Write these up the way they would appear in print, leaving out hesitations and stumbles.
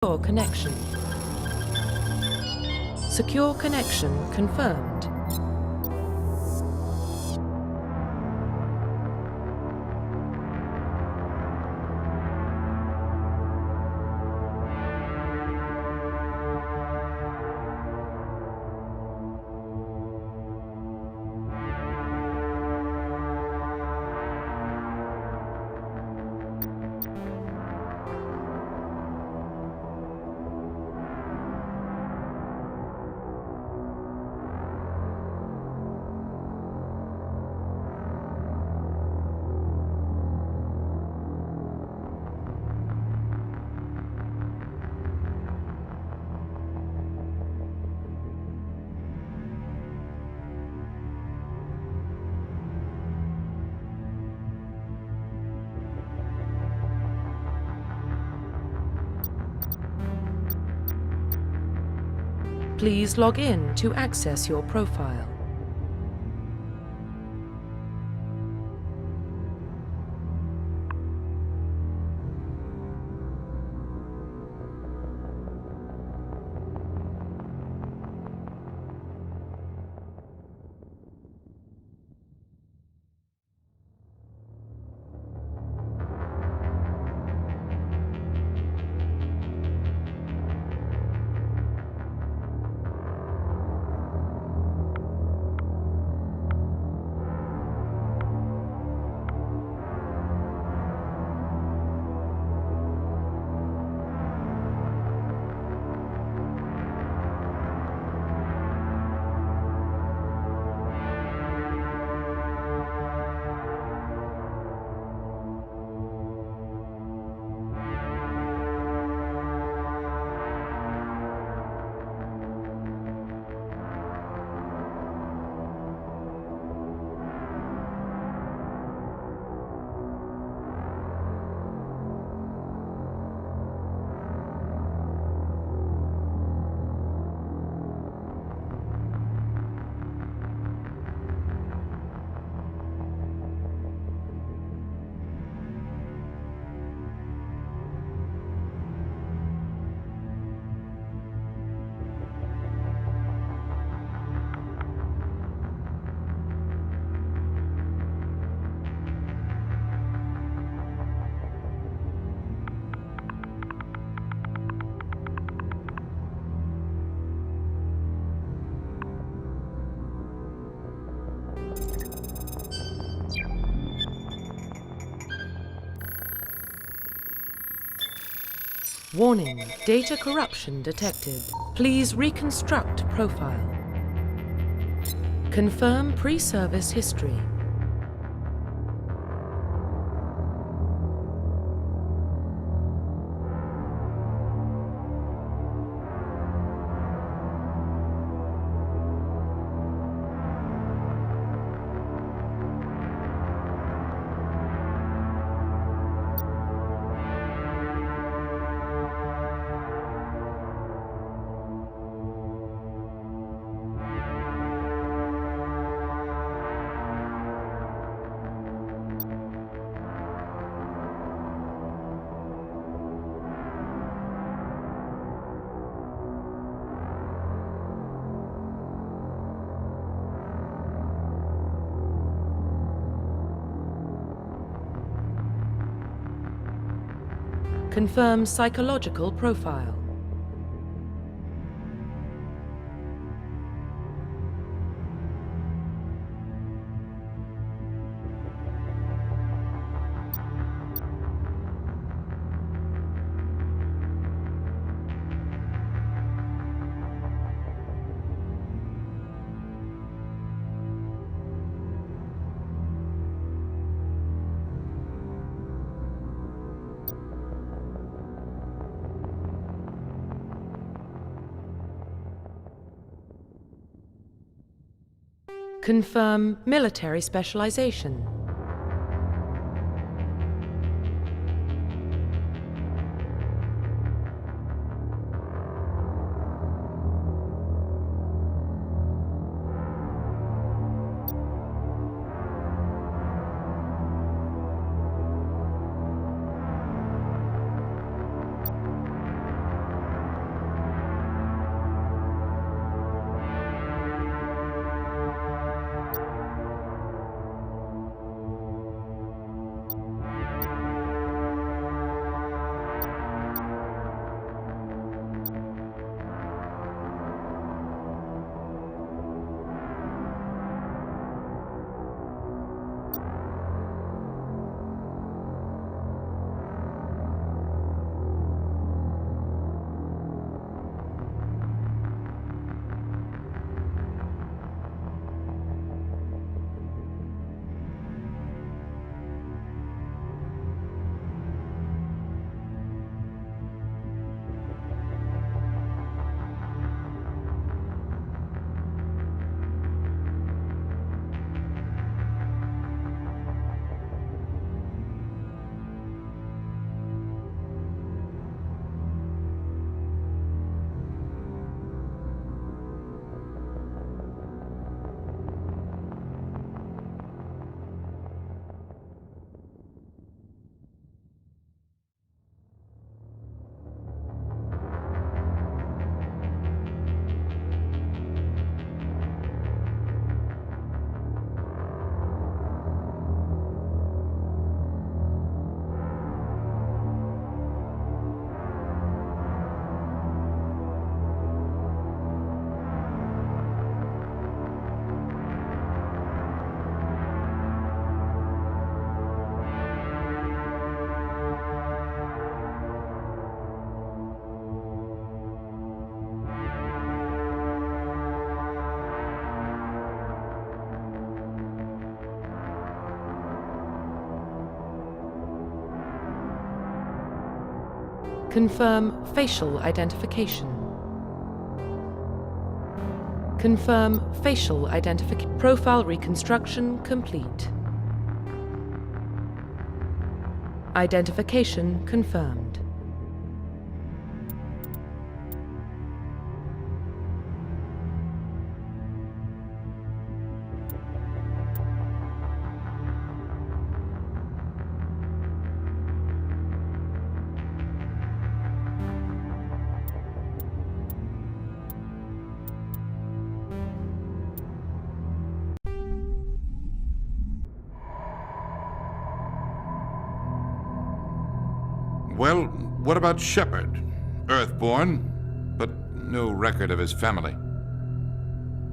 Secure connection. Secure connection confirmed. Please log in to access your profile. Warning, data corruption detected. Please reconstruct profile. Confirm pre-service history. Confirm psychological profile. Confirm military specialization. Confirm facial identification. Confirm facial identification. Profile reconstruction complete. Identification confirmed. Well, what about Shepard? Earthborn, but no record of his family.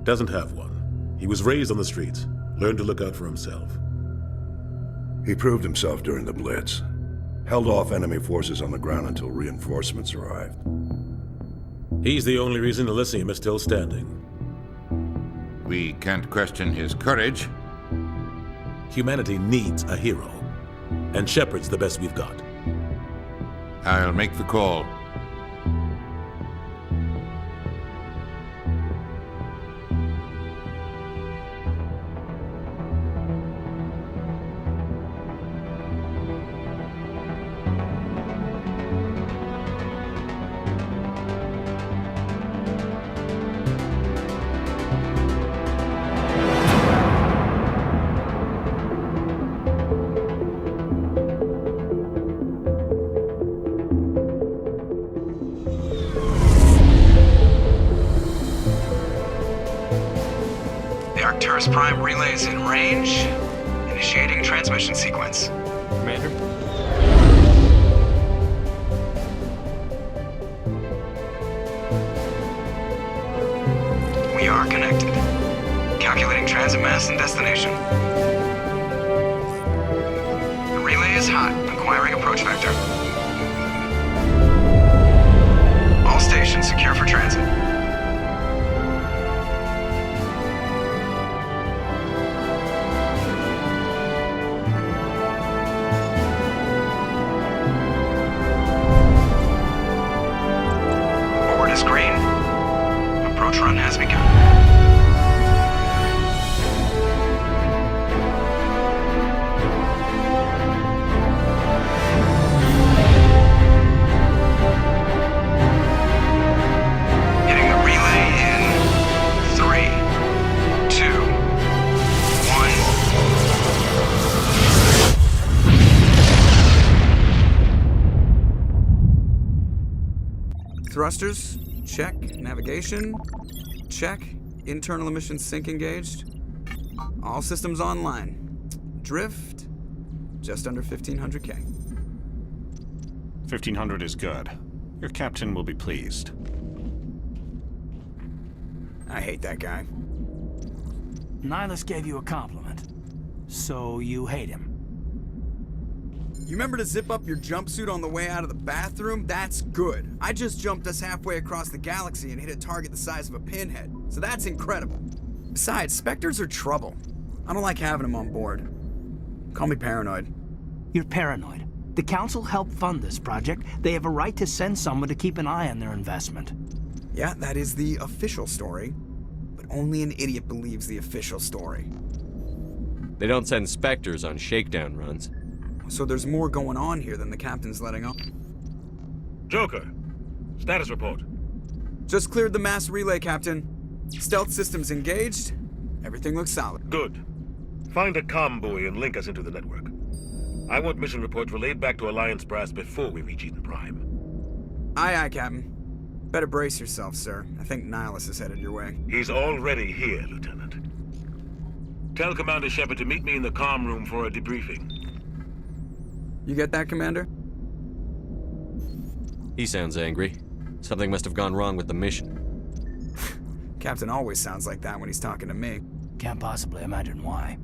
Doesn't have one. He was raised on the streets, learned to look out for himself. He proved himself during the Blitz. Held off enemy forces on the ground until reinforcements arrived. He's the only reason Elysium is still standing. We can't question his courage. Humanity needs a hero, and Shepard's the best we've got. I'll make the call. Arcturus Prime relay is in range. Initiating transmission sequence. Commander? We are connected. Calculating transit mass and destination. The relay is hot. Acquiring approach vector. All stations secure for transit. Green. Approach run has begun. Hitting the relay in 3, 2, 1. Thrusters. Check. Navigation. Check. Internal emissions sync engaged. All systems online. Drift. Just under 1500K. 1500 is good. Your captain will be pleased. I hate that guy. Nihilus gave you a compliment. So you hate him. You remember to zip up your jumpsuit on the way out of the bathroom? That's good. I just jumped us halfway across the galaxy and hit a target the size of a pinhead. So that's incredible. Besides, Spectres are trouble. I don't like having them on board. Call me paranoid. You're paranoid. The Council helped fund this project. They have a right to send someone to keep an eye on their investment. Yeah, that is the official story. But only an idiot believes the official story. They don't send Spectres on shakedown runs. So there's more going on here than the captain's letting on. Joker, status report. Just cleared the mass relay, Captain. Stealth systems engaged. Everything looks solid. Good. Find a comm buoy and link us into the network. I want mission reports relayed back to Alliance Brass before we reach Eden Prime. Aye, aye, Captain. Better brace yourself, sir. I think Nihilus is headed your way. He's already here, Lieutenant. Tell Commander Shepard to meet me in the comm room for a debriefing. You get that, Commander? He sounds angry. Something must have gone wrong with the mission. Captain always sounds like that when he's talking to me. Can't possibly imagine why.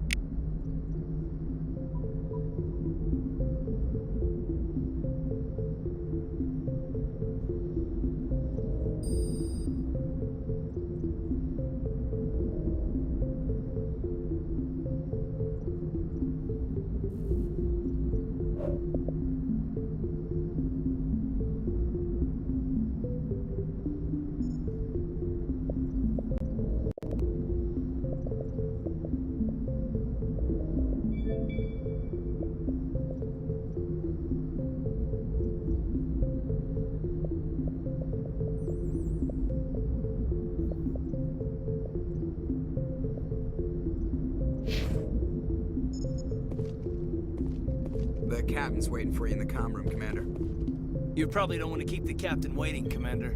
captain's waiting for you in the comm room, Commander. You probably don't want to keep the captain waiting, Commander.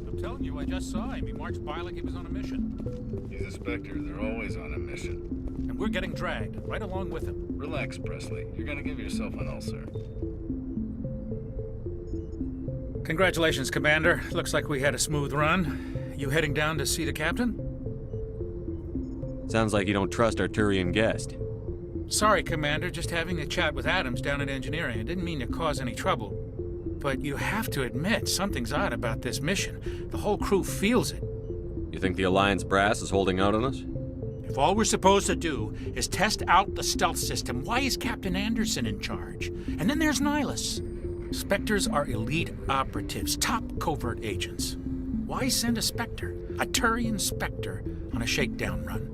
I'm telling you, I just saw him. He marched by like he was on a mission. He's a Spectre. They're always on a mission. And we're getting dragged, right along with him. Relax, Presley. You're gonna give yourself an ulcer. Congratulations, Commander. Looks like we had a smooth run. You heading down to see the captain? Sounds like you don't trust our Turian guest. Sorry, Commander. Just having a chat with Adams down at engineering. I didn't mean to cause any trouble. But you have to admit, something's odd about this mission. The whole crew feels it. You think the Alliance brass is holding out on us? If all we're supposed to do is test out the stealth system, why is Captain Anderson in charge? And then there's Nihilus. Spectres are elite operatives, top covert agents. Why send a Spectre, a Turian Spectre, on a shakedown run?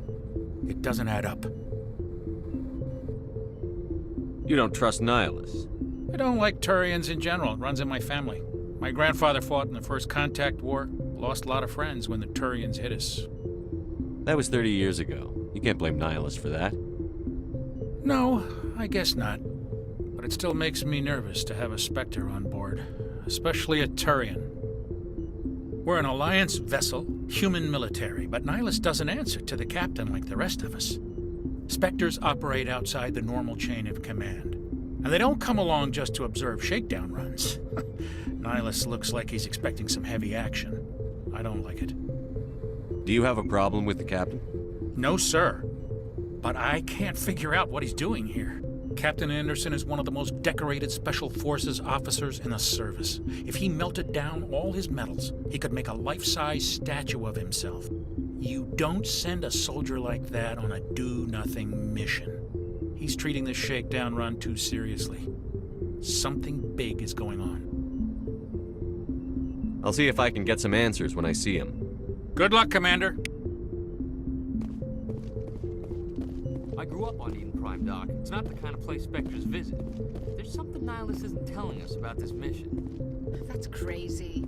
It doesn't add up. You don't trust Nihilus. I don't like Turians in general. It runs in my family. My grandfather fought in the First Contact War. Lost a lot of friends when the Turians hit us. That was 30 years ago. You can't blame Nihilus for that. No, I guess not. But it still makes me nervous to have a Spectre on board. Especially a Turian. We're an Alliance vessel, human military, but Nihilus doesn't answer to the captain like the rest of us. Spectres operate outside the normal chain of command. And they don't come along just to observe shakedown runs. Nihilus looks like he's expecting some heavy action. I don't like it. Do you have a problem with the captain? No, sir. But I can't figure out what he's doing here. Captain Anderson is one of the most decorated Special Forces officers in the service. If he melted down all his medals, he could make a life-size statue of himself. You don't send a soldier like that on a do-nothing mission. He's treating this shakedown run too seriously. Something big is going on. I'll see if I can get some answers when I see him. Good luck, Commander. I grew up on Eden Prime, Doc. It's not the kind of place Spectres visit. There's something Nihilus isn't telling us about this mission. That's crazy.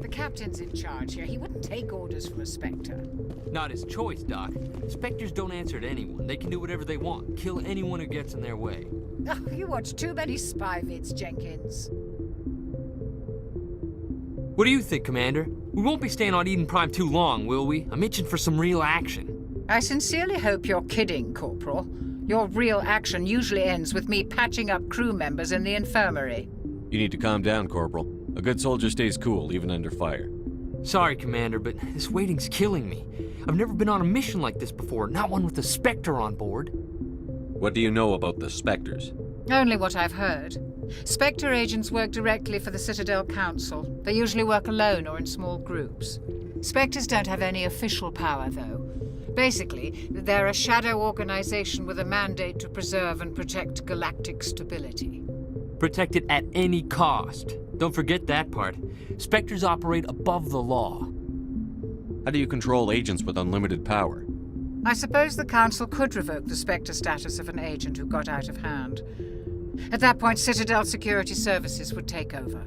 The captain's in charge here. He wouldn't take orders from a Spectre. Not his choice, Doc. Spectres don't answer to anyone. They can do whatever they want. Kill anyone who gets in their way. Oh, you watch too many spy vids, Jenkins. What do you think, Commander? We won't be staying on Eden Prime too long, will we? I'm itching for some real action. I sincerely hope you're kidding, Corporal. Your real action usually ends with me patching up crew members in the infirmary. You need to calm down, Corporal. A good soldier stays cool, even under fire. Sorry, Commander, but this waiting's killing me. I've never been on a mission like this before, not one with a Spectre on board. What do you know about the Spectres? Only what I've heard. Spectre agents work directly for the Citadel Council. They usually work alone or in small groups. Spectres don't have any official power, though. Basically, they're a shadow organization with a mandate to preserve and protect galactic stability. Protect it at any cost. Don't forget that part. Spectres operate above the law. How do you control agents with unlimited power? I suppose the Council could revoke the Spectre status of an agent who got out of hand. At that point, Citadel Security Services would take over.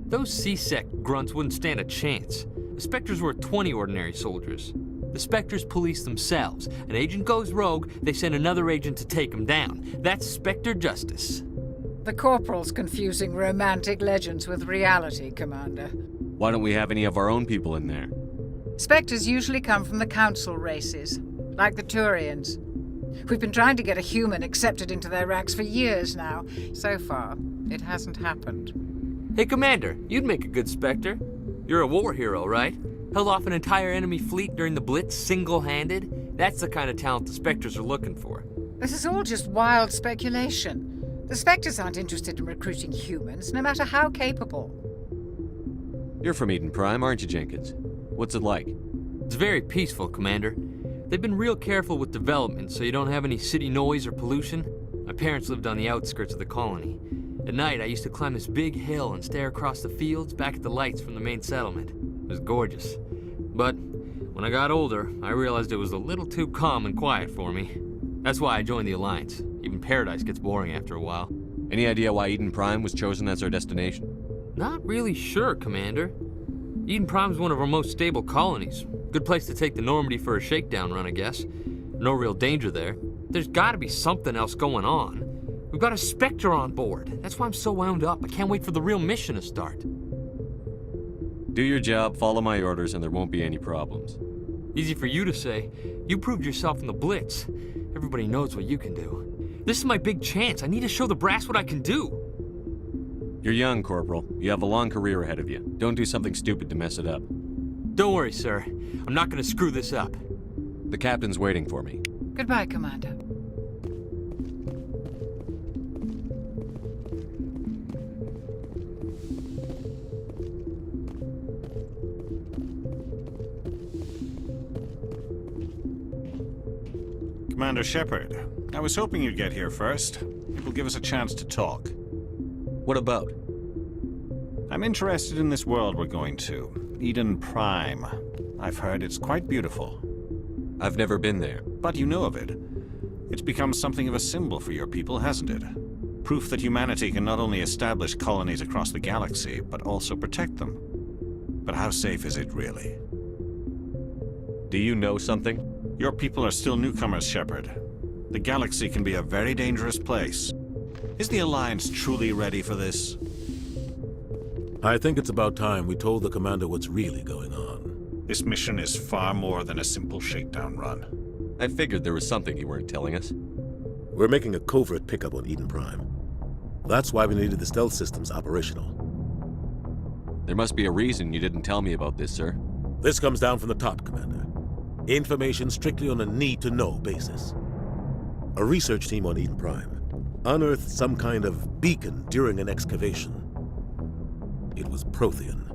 Those C-Sec grunts wouldn't stand a chance. The Spectres were 20 ordinary soldiers. The Spectres police themselves. An agent goes rogue, they send another agent to take him down. That's Spectre justice. The Corporal's confusing romantic legends with reality, Commander. Why don't we have any of our own people in there? Spectres usually come from the Council races, like the Turians. We've been trying to get a human accepted into their ranks for years now. So far, it hasn't happened. Hey, Commander, you'd make a good Spectre. You're a war hero, right? Held off an entire enemy fleet during the Blitz single-handed? That's the kind of talent the Spectres are looking for. This is all just wild speculation. The Spectres aren't interested in recruiting humans, no matter how capable. You're from Eden Prime, aren't you, Jenkins? What's it like? It's very peaceful, Commander. They've been real careful with development so you don't have any city noise or pollution. My parents lived on the outskirts of the colony. At night, I used to climb this big hill and stare across the fields back at the lights from the main settlement. It was gorgeous. But when I got older, I realized it was a little too calm and quiet for me. That's why I joined the Alliance. Even Paradise gets boring after a while. Any idea why Eden Prime was chosen as our destination? Not really sure, Commander. Eden Prime's one of our most stable colonies. Good place to take the Normandy for a shakedown run, I guess. No real danger there. There's gotta be something else going on. We've got a Spectre on board. That's why I'm so wound up. I can't wait for the real mission to start. Do your job, follow my orders, and there won't be any problems. Easy for you to say. You proved yourself in the Blitz. Everybody knows what you can do. This is my big chance. I need to show the brass what I can do. You're young, Corporal. You have a long career ahead of you. Don't do something stupid to mess it up. Don't worry, sir. I'm not gonna screw this up. The captain's waiting for me. Goodbye, Commander. Commander Shepard, I was hoping you'd get here first. It will give us a chance to talk. What about? I'm interested in this world we're going to, Eden Prime. I've heard it's quite beautiful. I've never been there. But you know of it. It's become something of a symbol for your people, hasn't it? Proof that humanity can not only establish colonies across the galaxy, but also protect them. But how safe is it, really? Do you know something? Your people are still newcomers, Shepard. The galaxy can be a very dangerous place. Is the Alliance truly ready for this? I think it's about time we told the Commander what's really going on. This mission is far more than a simple shakedown run. I figured there was something you weren't telling us. We're making a covert pickup on Eden Prime. That's why we needed the stealth systems operational. There must be a reason you didn't tell me about this, sir. This comes down from the top, Commander. Information strictly on a need-to-know basis. A research team on Eden Prime unearthed some kind of beacon during an excavation. It was Prothean.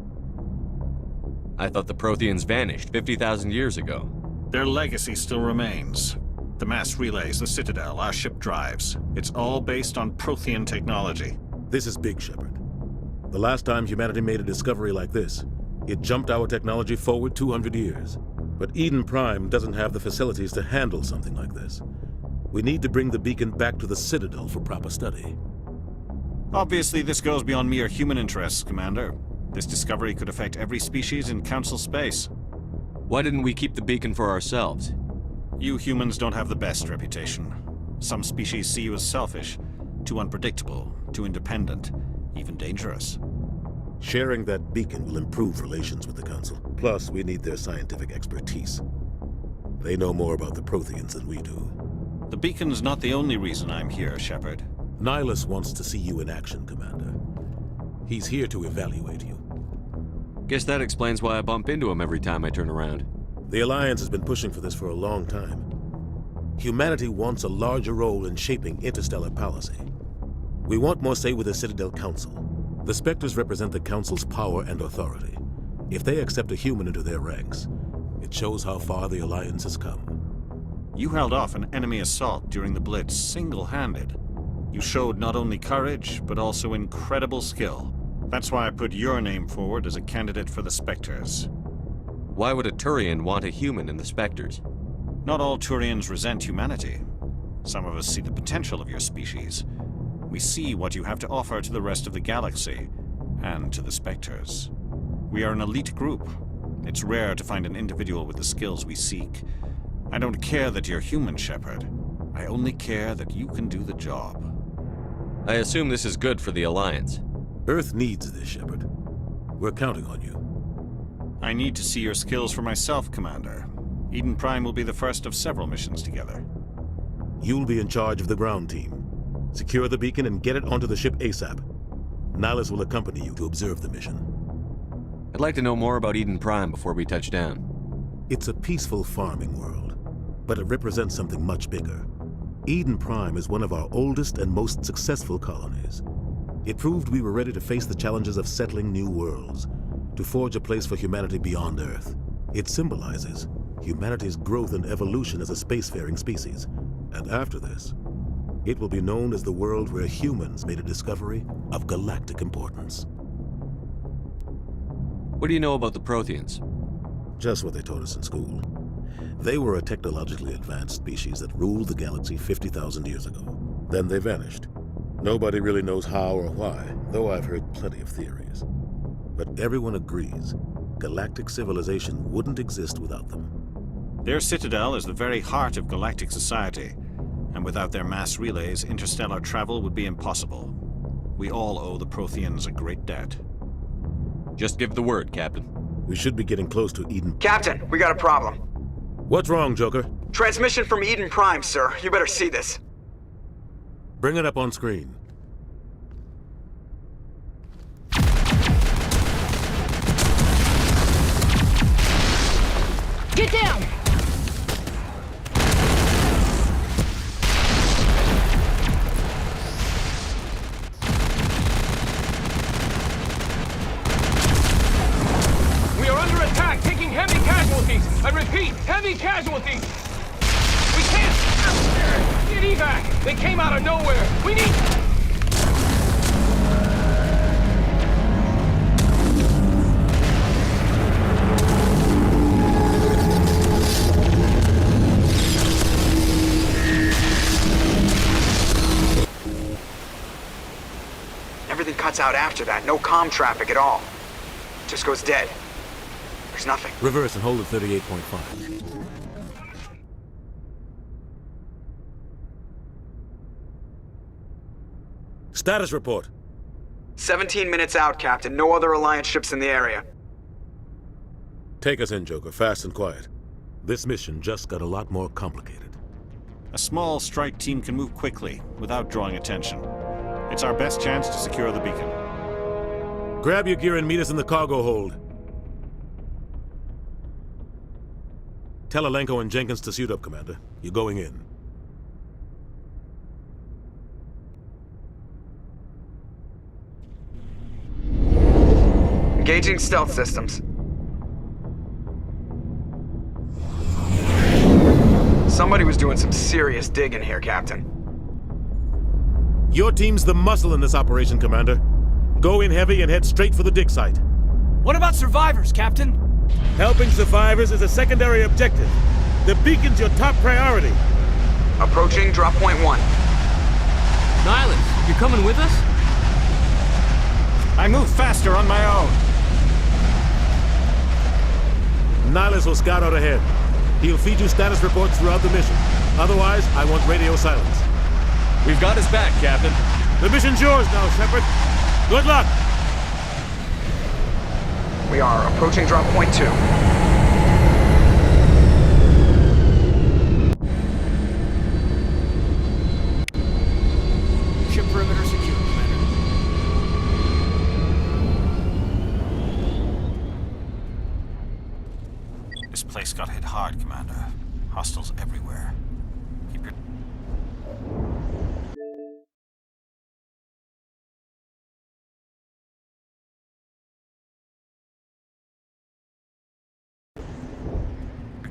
I thought the Protheans vanished 50,000 years ago. Their legacy still remains. The mass relays, the Citadel, our ship drives. It's all based on Prothean technology. This is big, Shepard. The last time humanity made a discovery like this, it jumped our technology forward 200 years. But Eden Prime doesn't have the facilities to handle something like this. We need to bring the beacon back to the Citadel for proper study. Obviously, this goes beyond mere human interests, Commander. This discovery could affect every species in Council space. Why didn't we keep the beacon for ourselves? You humans don't have the best reputation. Some species see you as selfish, too unpredictable, too independent, even dangerous. Sharing that beacon will improve relations with the Council. Plus, we need their scientific expertise. They know more about the Protheans than we do. The beacon's not the only reason I'm here, Shepard. Nihilus wants to see you in action, Commander. He's here to evaluate you. Guess that explains why I bump into him every time I turn around. The Alliance has been pushing for this for a long time. Humanity wants a larger role in shaping interstellar policy. We want more say with the Citadel Council. The Spectres represent the Council's power and authority. If they accept a human into their ranks, it shows how far the Alliance has come. You held off an enemy assault during the Blitz single-handed. You showed not only courage, but also incredible skill. That's why I put your name forward as a candidate for the Spectres. Why would a Turian want a human in the Spectres? Not all Turians resent humanity. Some of us see the potential of your species. We see what you have to offer to the rest of the galaxy, and to the Spectres. We are an elite group. It's rare to find an individual with the skills we seek. I don't care that you're human, Shepard. I only care that you can do the job. I assume this is good for the Alliance. Earth needs this, Shepard. We're counting on you. I need to see your skills for myself, Commander. Eden Prime will be the first of several missions together. You'll be in charge of the ground team. Secure the beacon and get it onto the ship ASAP. Nihilus will accompany you to observe the mission. I'd like to know more about Eden Prime before we touch down. It's a peaceful farming world, but it represents something much bigger. Eden Prime is one of our oldest and most successful colonies. It proved we were ready to face the challenges of settling new worlds, to forge a place for humanity beyond Earth. It symbolizes humanity's growth and evolution as a spacefaring species. And after this, it will be known as the world where humans made a discovery of galactic importance. What do you know about the Protheans? Just what they taught us in school. They were a technologically advanced species that ruled the galaxy 50,000 years ago. Then they vanished. Nobody really knows how or why, though I've heard plenty of theories. But everyone agrees galactic civilization wouldn't exist without them. Their citadel is the very heart of galactic society, and without their mass relays, interstellar travel would be impossible. We all owe the Protheans a great debt. Just give the word, Captain. We should be getting close to Eden. Captain, we got a problem. What's wrong, Joker? Transmission from Eden Prime, sir. You better see this. Bring it up on screen. Get down! We are under attack, taking heavy casualties. I repeat, heavy casualties. We can't get evac. They came out of nowhere. We need... Everything cuts out after that. No comm traffic at all. Just goes dead. There's nothing. Reverse and hold at 38.5. Status report. 17 minutes out, Captain. No other Alliance ships in the area. Take us in, Joker, fast and quiet. This mission just got a lot more complicated. A small strike team can move quickly, without drawing attention. It's our best chance to secure the beacon. Grab your gear and meet us in the cargo hold. Tell Alenko and Jenkins to suit up, Commander. You're going in. Engaging stealth systems. Somebody was doing some serious digging here, Captain. Your team's the muscle in this operation, Commander. Go in heavy and head straight for the dig site. What about survivors, Captain? Helping survivors is a secondary objective. The beacon's your top priority. Approaching drop point 1. Nihilus, you're coming with us? I move faster on my own. Nihilus will scout out ahead. He'll feed you status reports throughout the mission. Otherwise, I want radio silence. We've got his back, Captain. The mission's yours now, Shepard. Good luck! We are approaching drop point 2. Ship perimeter secure, Commander. This place got hit hard, Commander. Hostiles everywhere. Keep your...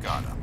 Got him.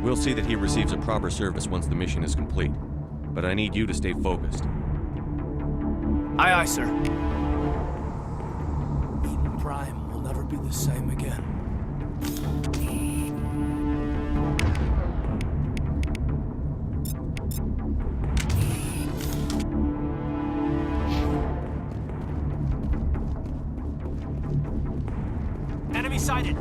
We'll see that he receives a proper service once the mission is complete. But I need you to stay focused. Aye, aye, sir. Eden Prime will never be the same again. Enemy sighted!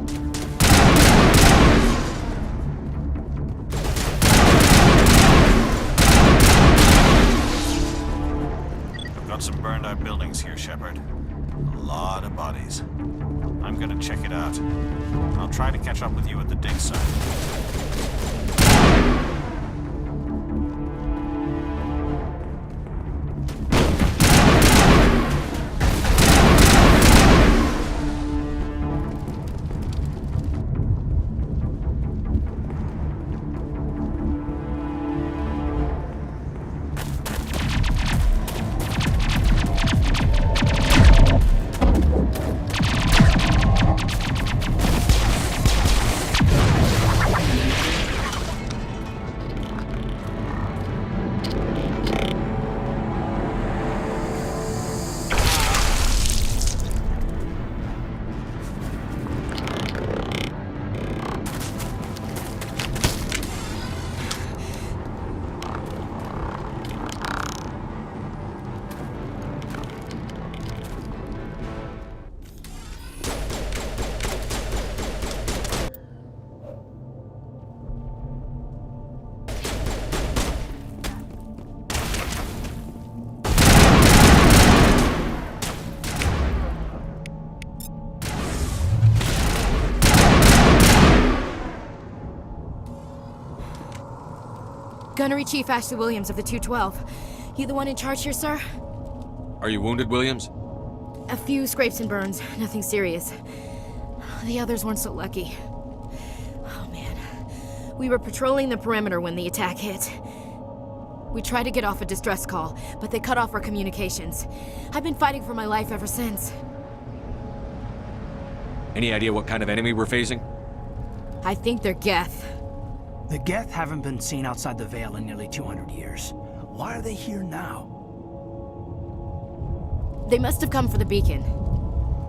Got some burned out buildings here, Shepard. A lot of bodies. I'm gonna check it out. I'll try to catch up with you at the dig site. Gunnery Chief Ashley Williams of the 212. You the one in charge here, sir? Are you wounded, Williams? A few scrapes and burns, nothing serious. The others weren't so lucky. Oh man. We were patrolling the perimeter when the attack hit. We tried to get off a distress call, but they cut off our communications. I've been fighting for my life ever since. Any idea what kind of enemy we're facing? I think they're Geth. The Geth haven't been seen outside the Veil in nearly 200 years. Why are they here now? They must have come for the beacon.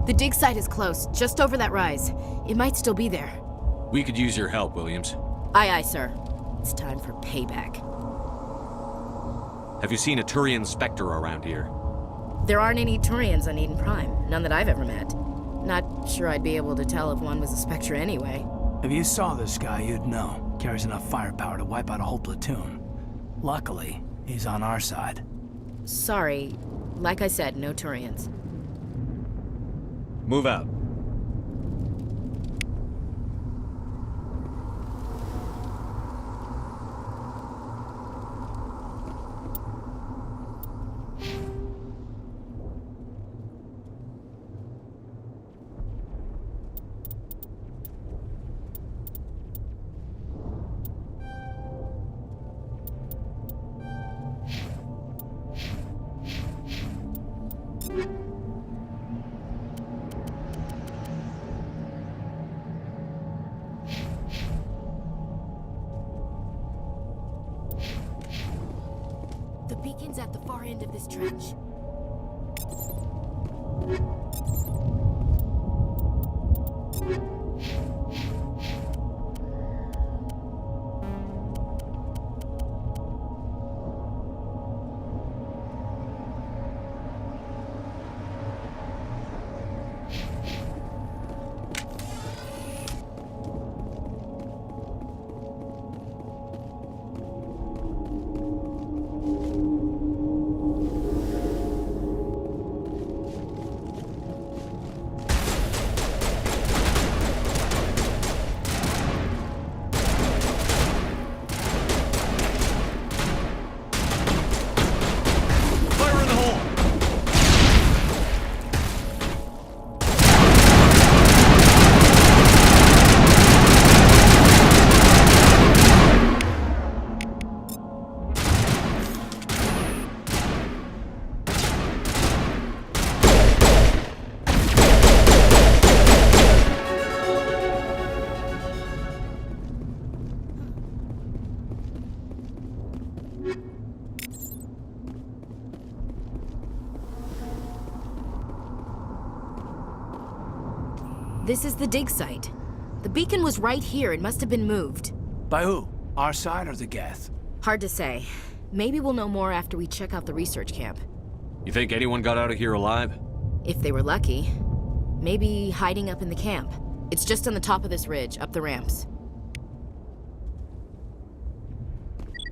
The dig site is close, just over that rise. It might still be there. We could use your help, Williams. Aye, aye, sir. It's time for payback. Have you seen a Turian Spectre around here? There aren't any Turians on Eden Prime. None that I've ever met. Not sure I'd be able to tell if one was a Spectre anyway. If you saw this guy, you'd know. Carries enough firepower to wipe out a whole platoon. Luckily, he's on our side. Sorry. Like I said, no Turians. Move out. The beacon's at the far end of this trench. This is the dig site. The beacon was right here. It must have been moved. By who? Our side or the Geth? Hard to say. Maybe we'll know more after we check out the research camp. You think anyone got out of here alive? If they were lucky. Maybe hiding up in the camp. It's just on the top of this ridge, up the ramps.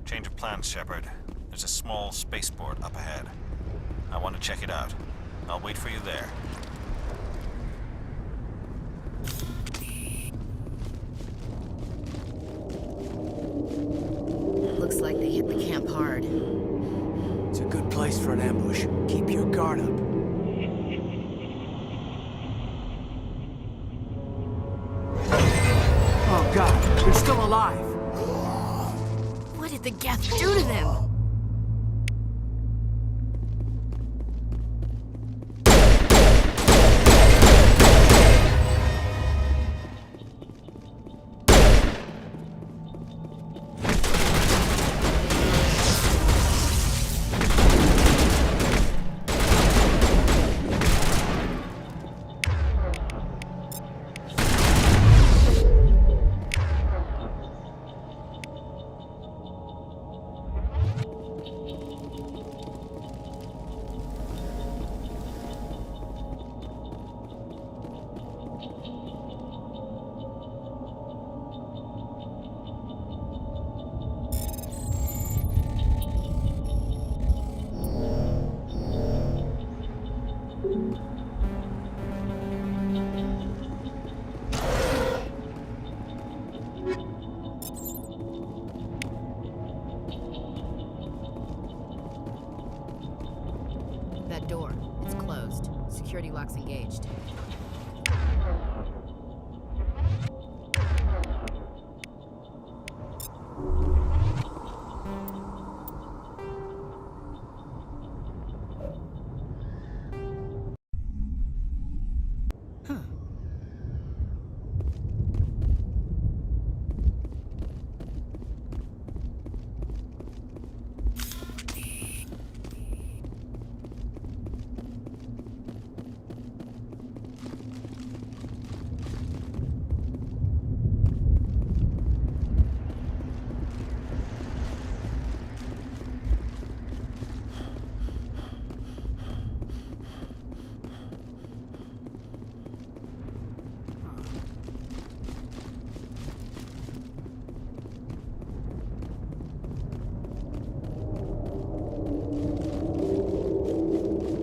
Change of plans, Shepard. There's a small spaceport up ahead. I want to check it out. I'll wait for you there. Looks like they hit the camp hard. It's a good place for an ambush. Keep your guard up. Oh god, they're still alive! What did the Geth do to them? That door, it's closed. Security lock's engaged.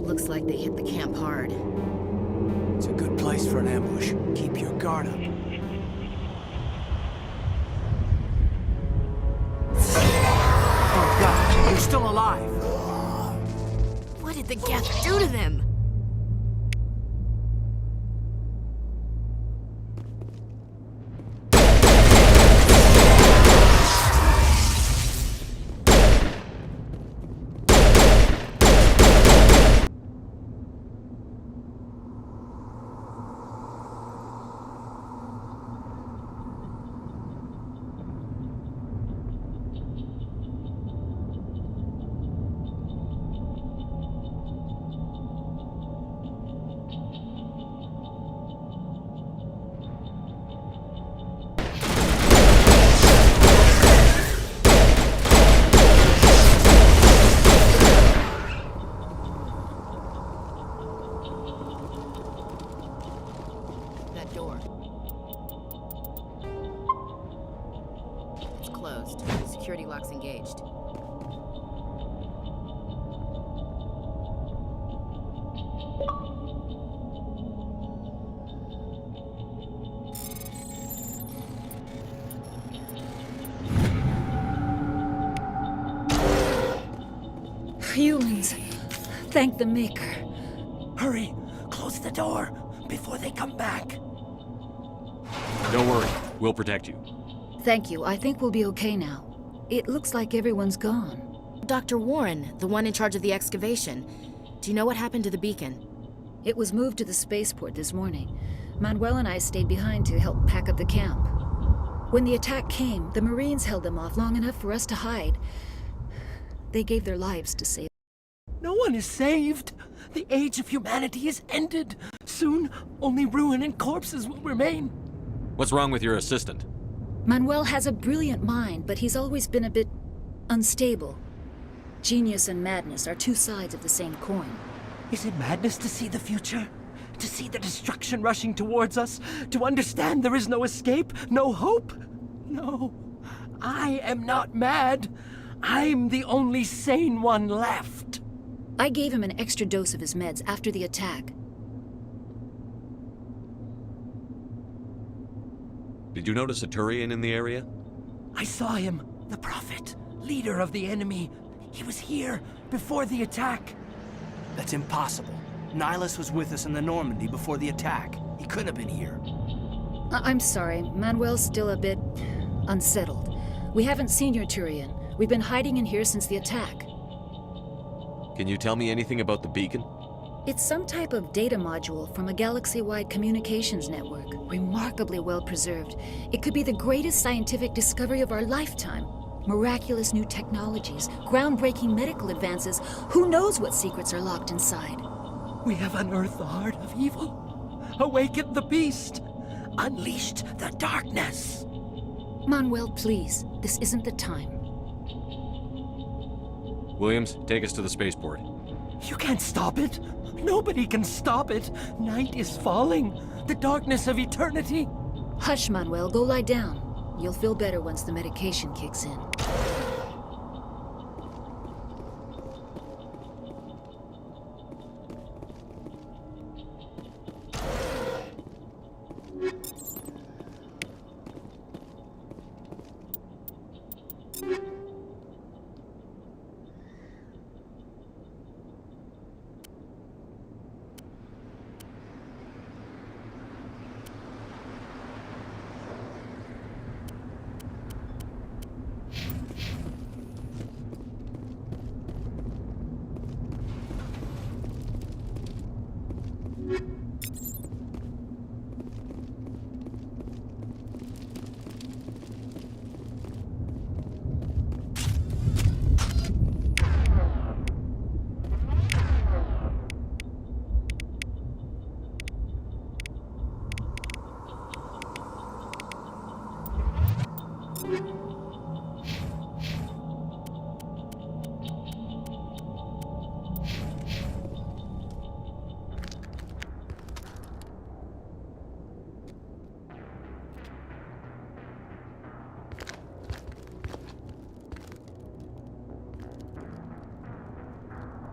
Looks like they hit the camp hard. It's a good place for an ambush. Keep your guard up. Oh god, they're still alive! What did the Geth do to them? That door. It's closed. Security lock's engaged. Humans. Thank the Maker. Hurry! Close the door before they come back. Don't worry. We'll protect you. Thank you. I think we'll be okay now. It looks like everyone's gone. Dr. Warren, the one in charge of the excavation. Do you know what happened to the beacon? It was moved to the spaceport this morning. Manuel and I stayed behind to help pack up the camp. When the attack came, the Marines held them off long enough for us to hide. They gave their lives to save. No one is saved. The age of humanity is ended. Soon, only ruin and corpses will remain. What's wrong with your assistant? Manuel has a brilliant mind, but he's always been a bit unstable. Genius and madness are two sides of the same coin. Is it madness to see the future? To see the destruction rushing towards us? To understand there is no escape? No hope? No. I am not mad. I'm the only sane one left. I gave him an extra dose of his meds after the attack. Did you notice a Turian in the area? I saw him. The Prophet. Leader of the enemy. He was here before the attack. That's impossible. Nihilus was with us in the Normandy before the attack. He couldn't have been here. I'm sorry. Manuel's still a bit unsettled. We haven't seen your Turian. We've been hiding in here since the attack. Can you tell me anything about the beacon? It's some type of data module from a galaxy-wide communications network. Remarkably well preserved. It could be the greatest scientific discovery of our lifetime. Miraculous new technologies, groundbreaking medical advances. Who knows what secrets are locked inside? We have unearthed the heart of evil. Awakened the beast. Unleashed the darkness. Manuel, please. This isn't the time. Williams, take us to the spaceport. You can't stop it. Nobody can stop it. Night is falling. The darkness of eternity. Hush, Manuel. Go lie down. You'll feel better once the medication kicks in.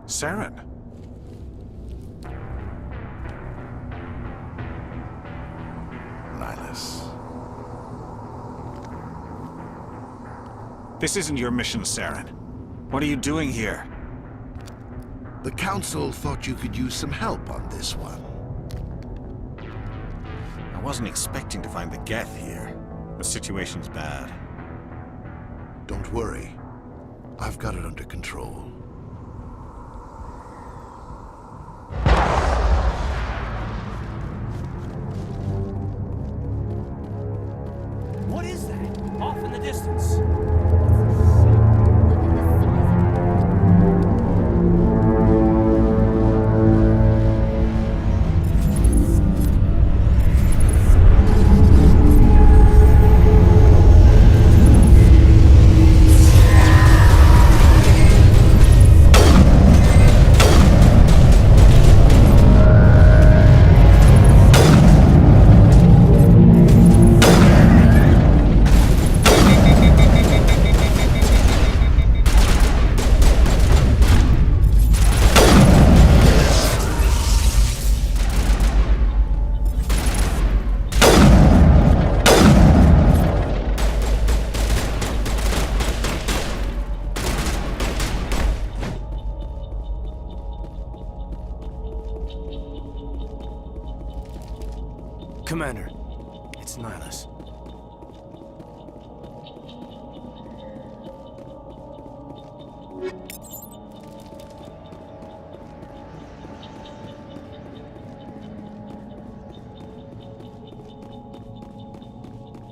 Saren. Nihilus. This isn't your mission, Saren. What are you doing here? The Council thought you could use some help on this one. I wasn't expecting to find the Geth here. The situation's bad. Don't worry. I've got it under control. What is that? Off in the distance. Commander, it's Nihilus.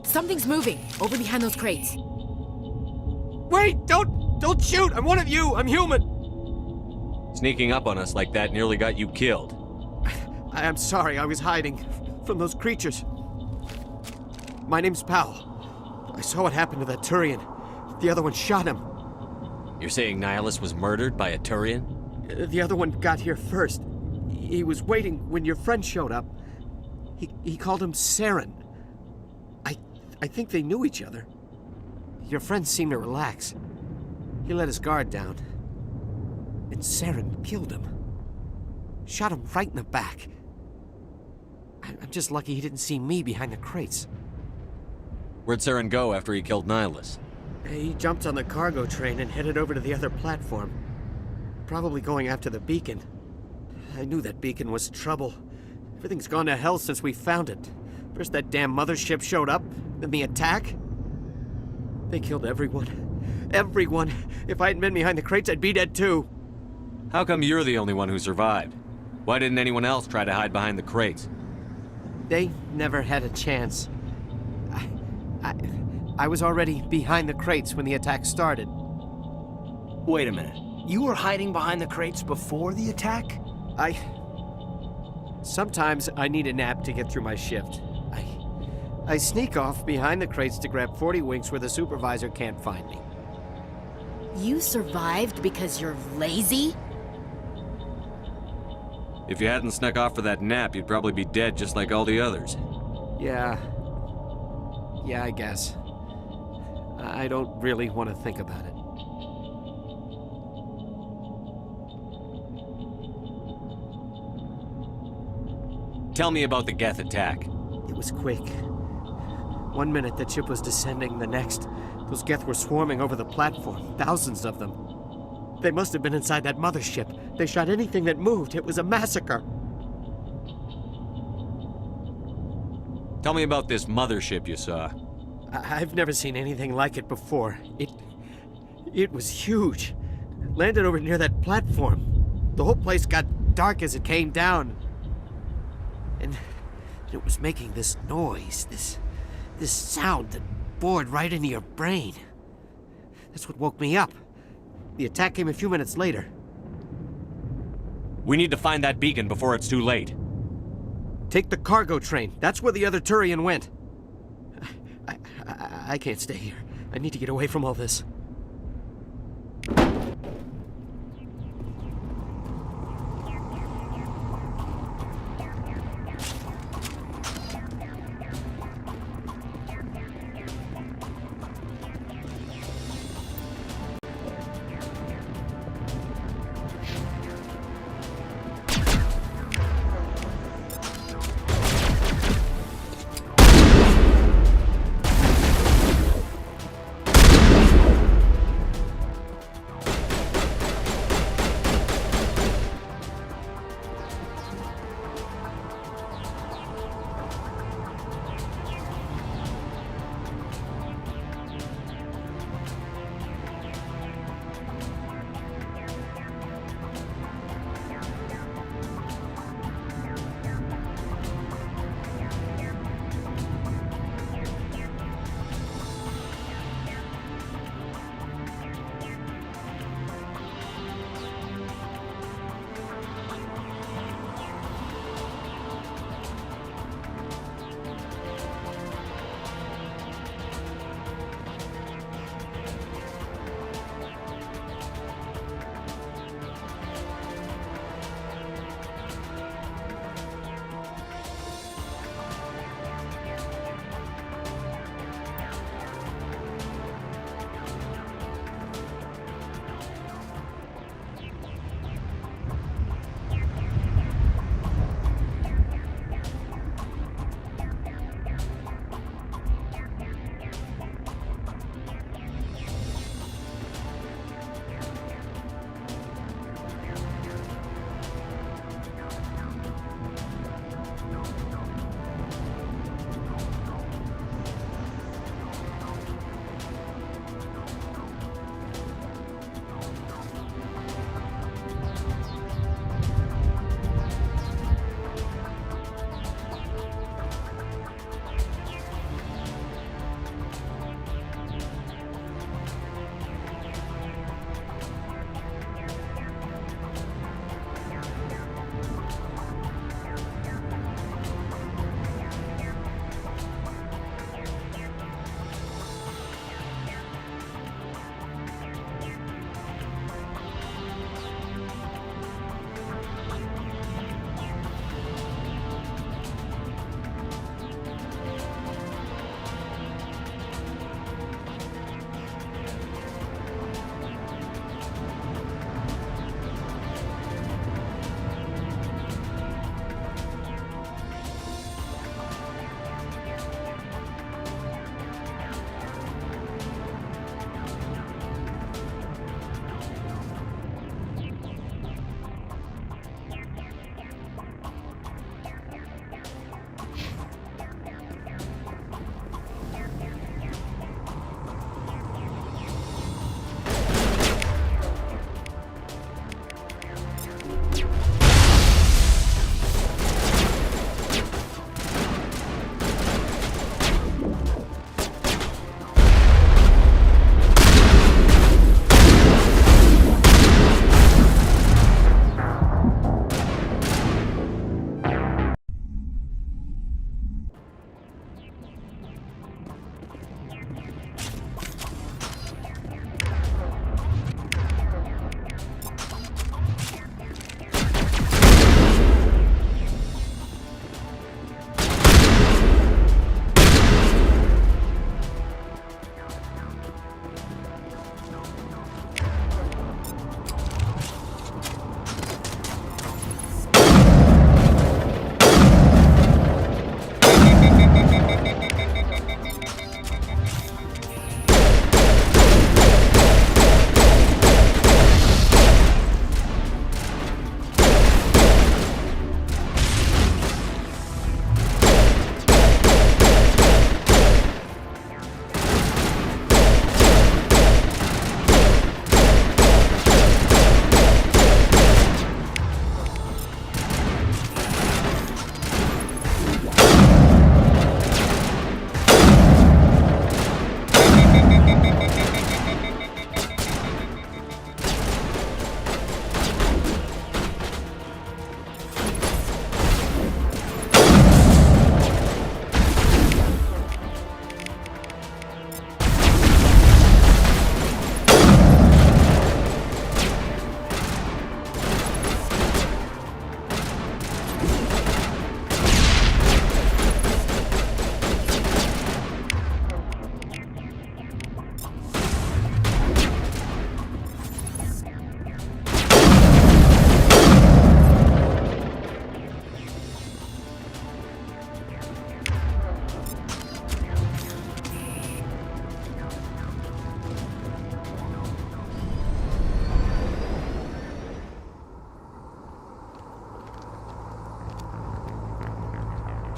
Something's moving over behind those crates. Wait! Don't shoot! I'm one of you! I'm human! Sneaking up on us like that nearly got you killed. I'm sorry, I was hiding from those creatures. My name's Powell. I saw what happened to that Turian. The other one shot him. You're saying Nihilus was murdered by a Turian? The other one got here first. He was waiting when your friend showed up. He called him Saren. I think they knew each other. Your friend seemed to relax. He let his guard down. And Saren killed him. Shot him right in the back. I'm just lucky he didn't see me behind the crates. Where'd Saren go after he killed Nihilus? He jumped on the cargo train and headed over to the other platform. Probably going after the beacon. I knew that beacon was trouble. Everything's gone to hell since we found it. First that damn mothership showed up, then the attack. They killed everyone. Everyone! If I hadn't been behind the crates, I'd be dead too. How come you're the only one who survived? Why didn't anyone else try to hide behind the crates? They never had a chance. I was already behind the crates when the attack started. Wait a minute. You were hiding behind the crates before the attack? Sometimes I need a nap to get through my shift. I sneak off behind the crates to grab 40 winks where the supervisor can't find me. You survived because you're lazy? If you hadn't snuck off for that nap, you'd probably be dead just like all the others. Yeah, I guess. I don't really want to think about it. Tell me about the Geth attack. It was quick. 1 minute the ship was descending, the next, those Geth were swarming over the platform, thousands of them. They must have been inside that mothership. They shot anything that moved. It was a massacre. Tell me about this mothership you saw. I've never seen anything like it before. It was huge. Landed over near that platform. The whole place got dark as it came down. And it was making this noise, this sound that bored right into your brain. That's what woke me up. The attack came a few minutes later. We need to find that beacon before it's too late. Take the cargo train. That's where the other Turian went. I can't stay here. I need to get away from all this.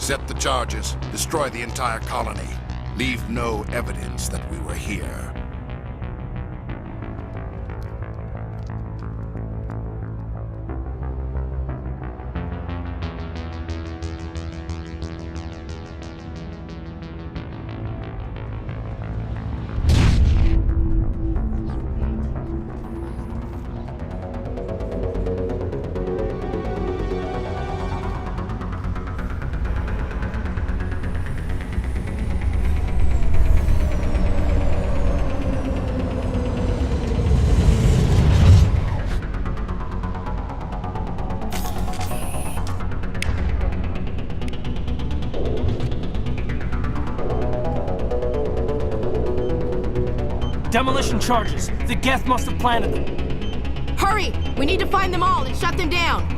Set the charges. Destroy the entire colony. Leave no evidence that we were here. Demolition charges. The Geth must have planted them. Hurry! We need to find them all and shut them down!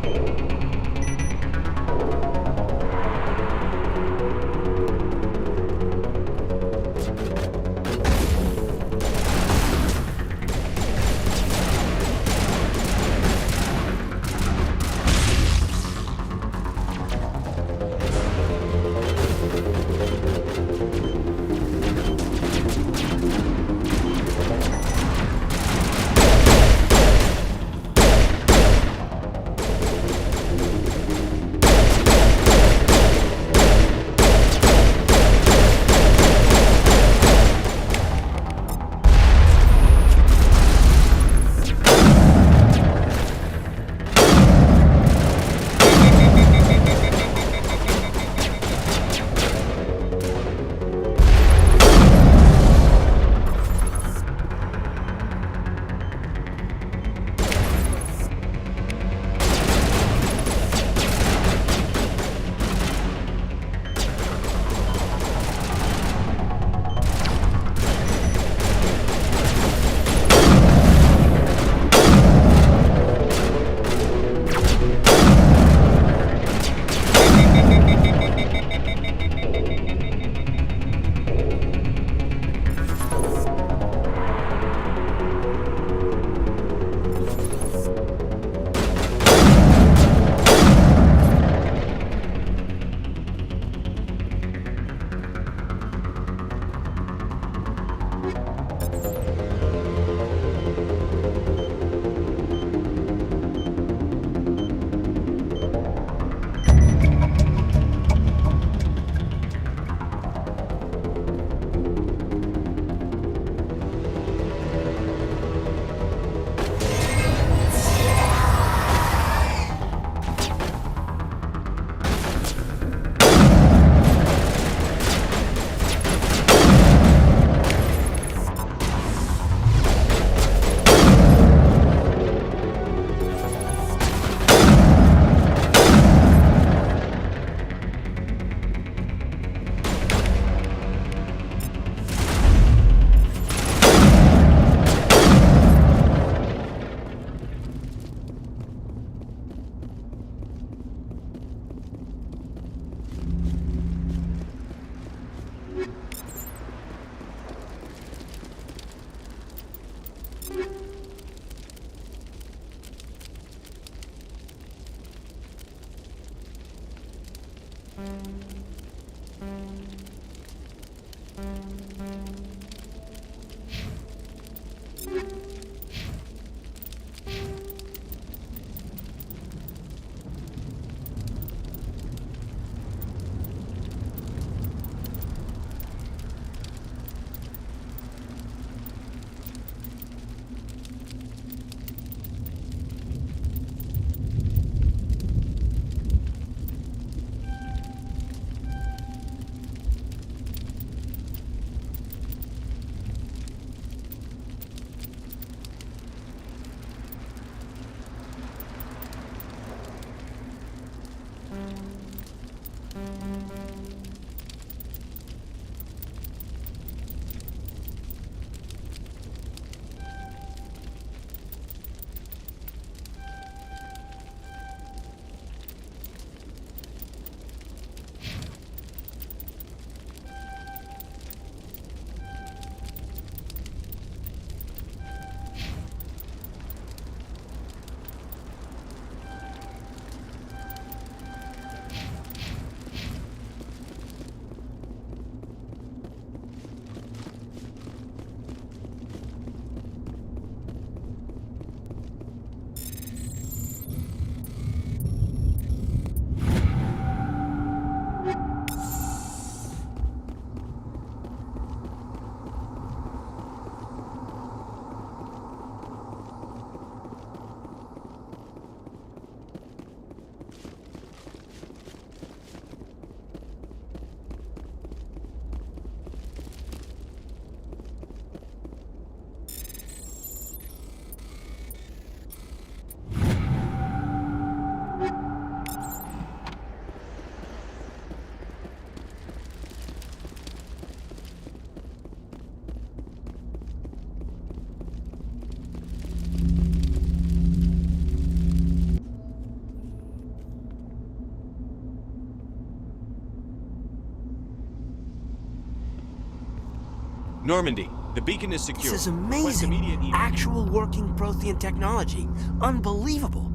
Normandy, the beacon is secure. This is amazing. Actual working Prothean technology. Unbelievable.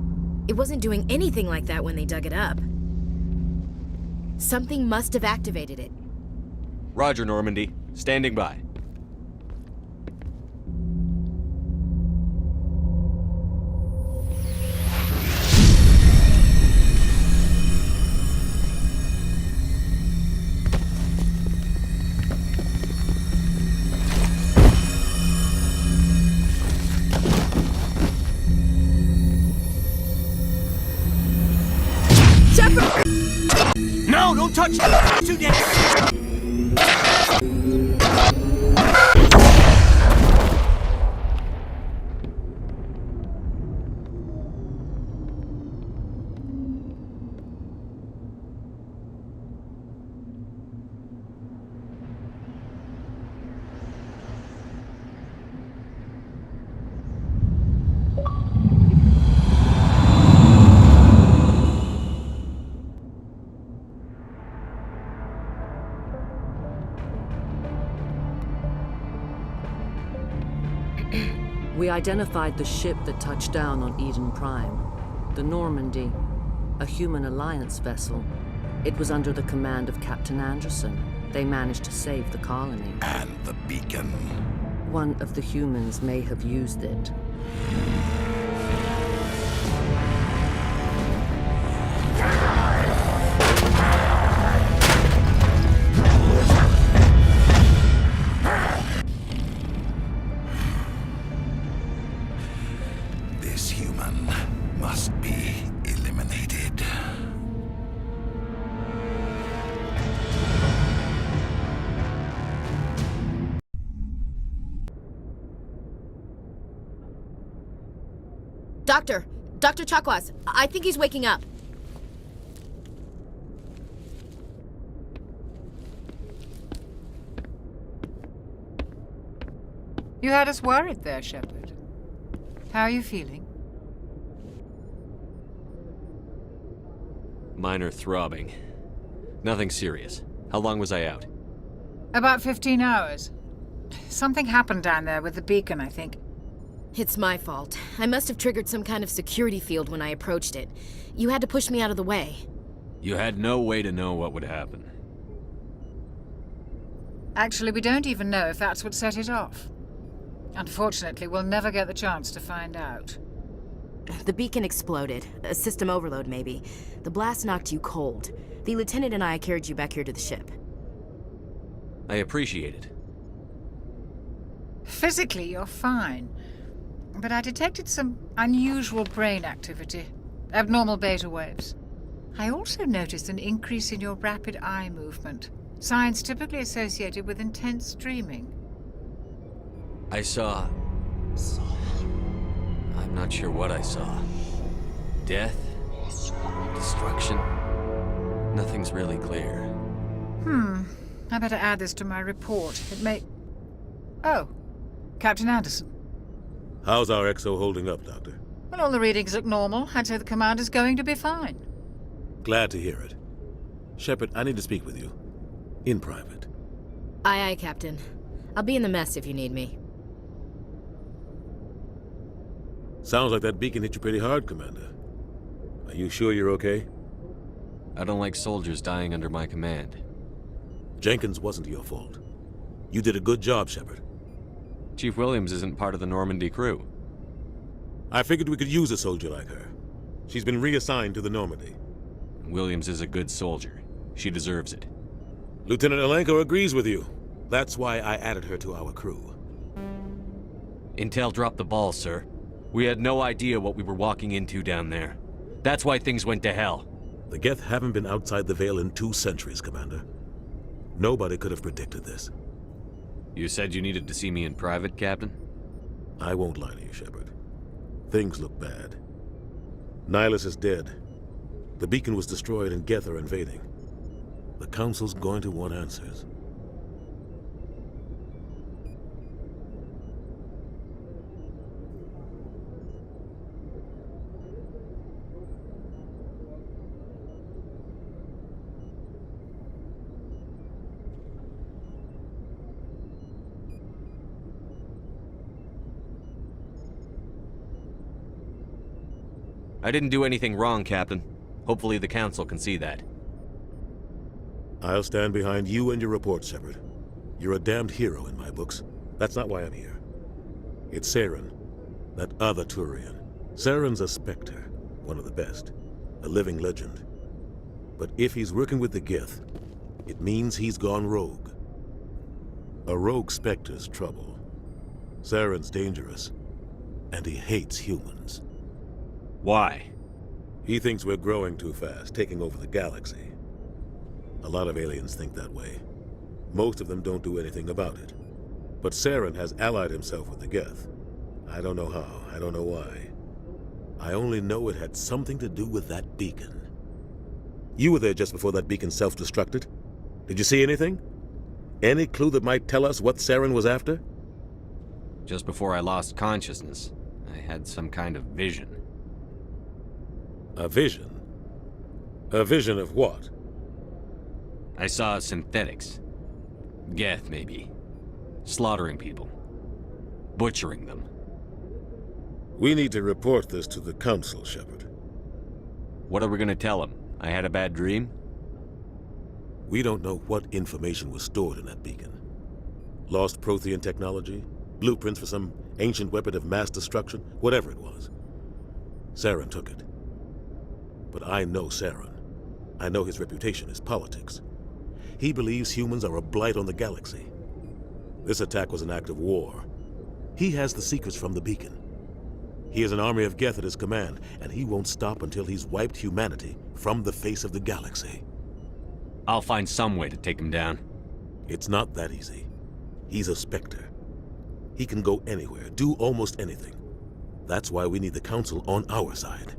It wasn't doing anything like that when they dug it up. Something must have activated it. Roger, Normandy. Standing by. No, don't touch it! Too dangerous! We identified the ship that touched down on Eden Prime. The Normandy, a human alliance vessel. It was under the command of Captain Anderson. They managed to save the colony. And the beacon. One of the humans may have used it. This human must be eliminated. Dr. Chakwas, I think he's waking up. You had us worried there, Shepard. How are you feeling? Minor throbbing. Nothing serious. How long was I out? About 15 hours. Something happened down there with the beacon, I think. It's my fault. I must have triggered some kind of security field when I approached it. You had to push me out of the way. You had no way to know what would happen. Actually, we don't even know if that's what set it off. Unfortunately, we'll never get the chance to find out. The beacon exploded. A system overload, maybe. The blast knocked you cold. The lieutenant and I carried you back here to the ship. I appreciate it. Physically, you're fine. But I detected some unusual brain activity. Abnormal beta waves. I also noticed an increase in your rapid eye movement. Signs typically associated with intense dreaming. I saw... I'm not sure what I saw. Death? Destruction? Nothing's really clear. I better add this to my report. It may... Oh, Captain Anderson. How's our XO holding up, Doctor? Well, all the readings look normal. I'd say the commander's going to be fine. Glad to hear it. Shepard, I need to speak with you. In private. Aye, aye, Captain. I'll be in the mess if you need me. Sounds like that beacon hit you pretty hard, Commander. Are you sure you're okay? I don't like soldiers dying under my command. Jenkins wasn't your fault. You did a good job, Shepard. Chief Williams isn't part of the Normandy crew. I figured we could use a soldier like her. She's been reassigned to the Normandy. Williams is a good soldier. She deserves it. Lieutenant Alenko agrees with you. That's why I added her to our crew. Intel dropped the ball, sir. We had no idea what we were walking into down there. That's why things went to hell. The Geth haven't been outside the Veil in 2 centuries, Commander. Nobody could have predicted this. You said you needed to see me in private, Captain? I won't lie to you, Shepard. Things look bad. Nihilus is dead. The beacon was destroyed and Geth are invading. The Council's going to want answers. I didn't do anything wrong, Captain. Hopefully the Council can see that. I'll stand behind you and your report, Shepard. You're a damned hero in my books. That's not why I'm here. It's Saren, that other Turian. Saren's a Spectre, one of the best, a living legend. But if he's working with the Geth, it means he's gone rogue. A rogue Spectre's trouble. Saren's dangerous, and he hates humans. Why? He thinks we're growing too fast, taking over the galaxy. A lot of aliens think that way. Most of them don't do anything about it. But Saren has allied himself with the Geth. I don't know how, I don't know why. I only know it had something to do with that beacon. You were there just before that beacon self-destructed. Did you see anything? Any clue that might tell us what Saren was after? Just before I lost consciousness, I had some kind of vision. A vision? A vision of what? I saw synthetics. Geth, maybe. Slaughtering people. Butchering them. We need to report this to the Council, Shepard. What are we gonna tell them? I had a bad dream? We don't know what information was stored in that beacon. Lost Prothean technology? Blueprints for some ancient weapon of mass destruction? Whatever it was. Saren took it. But I know Saren. I know his reputation is politics. He believes humans are a blight on the galaxy. This attack was an act of war. He has the secrets from the beacon. He has an army of Geth at his command, and he won't stop until he's wiped humanity from the face of the galaxy. I'll find some way to take him down. It's not that easy. He's a Spectre. He can go anywhere, do almost anything. That's why we need the Council on our side.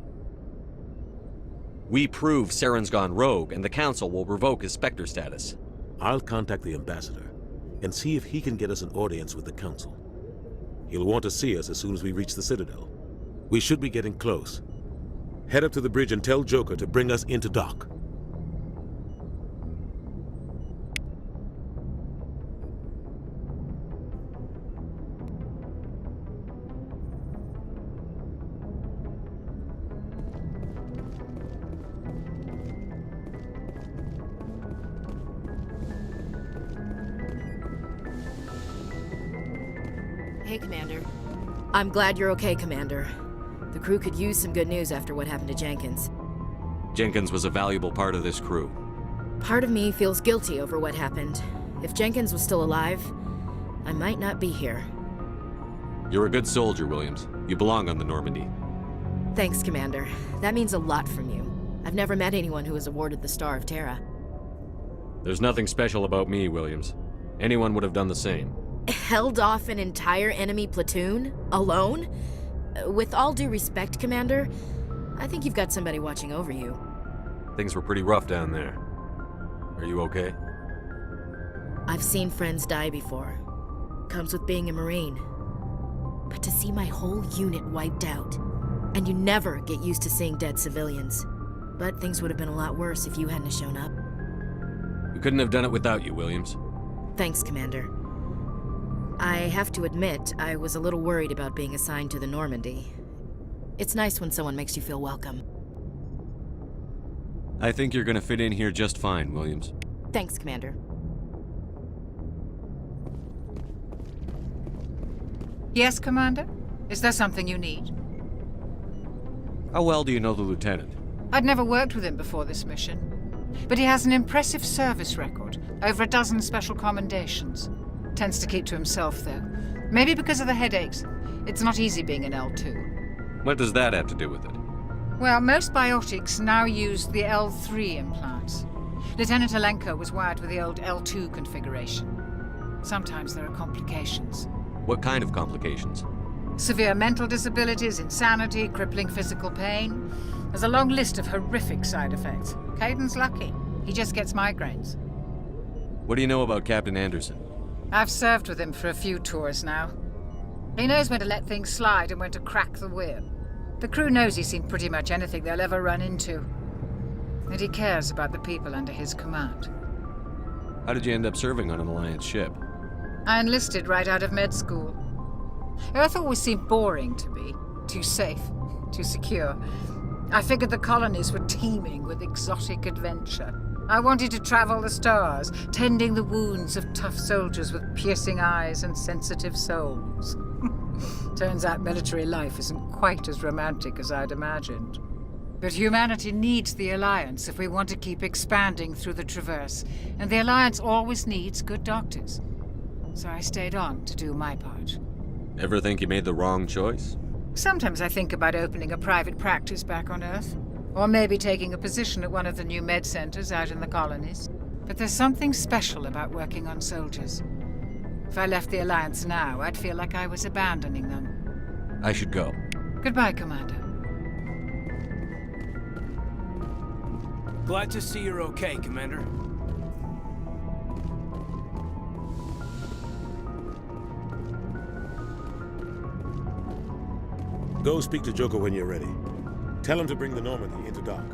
We prove Saren's gone rogue, and the Council will revoke his Spectre status. I'll contact the Ambassador and see if he can get us an audience with the Council. He'll want to see us as soon as we reach the Citadel. We should be getting close. Head up to the bridge and tell Joker to bring us into dock. Hey, Commander. I'm glad you're okay, Commander. The crew could use some good news after what happened to Jenkins. Jenkins was a valuable part of this crew. Part of me feels guilty over what happened. If Jenkins was still alive, I might not be here. You're a good soldier, Williams. You belong on the Normandy. Thanks, Commander. That means a lot from you. I've never met anyone who was awarded the Star of Terra. There's nothing special about me, Williams. Anyone would have done the same. Held off an entire enemy platoon? Alone? With all due respect, Commander, I think you've got somebody watching over you. Things were pretty rough down there. Are you okay? I've seen friends die before. Comes with being a Marine. But to see my whole unit wiped out, and you never get used to seeing dead civilians. But things would have been a lot worse if you hadn't shown up. We couldn't have done it without you, Williams. Thanks, Commander. I have to admit, I was a little worried about being assigned to the Normandy. It's nice when someone makes you feel welcome. I think you're gonna fit in here just fine, Williams. Thanks, Commander. Yes, Commander? Is there something you need? How well do you know the Lieutenant? I'd never worked with him before this mission. But he has an impressive service record, over a dozen special commendations. Tends to keep to himself, though. Maybe because of the headaches. It's not easy being an L2. What does that have to do with it? Well, most biotics now use the L3 implants. Lieutenant Alenko was wired with the old L2 configuration. Sometimes there are complications. What kind of complications? Severe mental disabilities, insanity, crippling physical pain. There's a long list of horrific side effects. Caden's lucky. He just gets migraines. What do you know about Captain Anderson? I've served with him for a few tours now. He knows when to let things slide and when to crack the whip. The crew knows he's seen pretty much anything they'll ever run into. And he cares about the people under his command. How did you end up serving on an Alliance ship? I enlisted right out of med school. Earth always seemed boring to me. Too safe, too secure. I figured the colonies were teeming with exotic adventure. I wanted to travel the stars, tending the wounds of tough soldiers with piercing eyes and sensitive souls. Turns out military life isn't quite as romantic as I'd imagined. But humanity needs the Alliance if we want to keep expanding through the Traverse, and the Alliance always needs good doctors. So I stayed on to do my part. Ever think you made the wrong choice? Sometimes I think about opening a private practice back on Earth, or maybe taking a position at one of the new med centers out in the colonies. But there's something special about working on soldiers. If I left the Alliance now, I'd feel like I was abandoning them. I should go. Goodbye, Commander. Glad to see you're okay, Commander. Go speak to Joker when you're ready. Tell him to bring the Normandy into dock.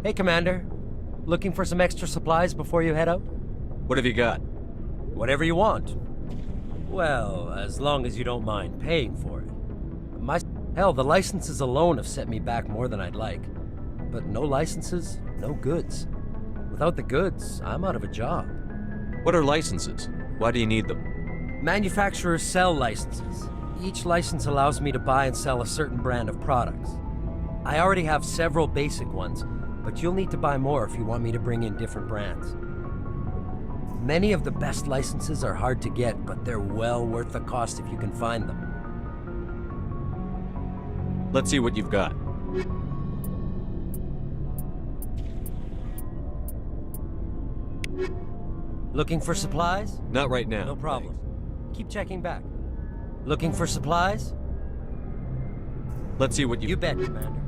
Hey, Commander. Looking for some extra supplies before you head out? What have you got? Whatever you want. Well, as long as you don't mind paying for it. Hell, the licenses alone have set me back more than I'd like. But no licenses, no goods. Without the goods, I'm out of a job. What are licenses? Why do you need them? Manufacturers sell licenses. Each license allows me to buy and sell a certain brand of products. I already have several basic ones, but you'll need to buy more if you want me to bring in different brands. Many of the best licenses are hard to get, but they're well worth the cost if you can find them. Let's see what you've got. Looking for supplies? Not right now. No problem. Keep checking back. Looking for supplies? Let's see what You bet, Commander.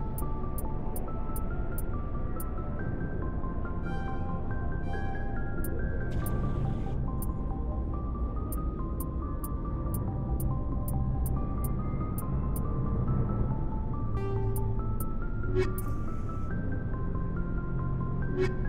You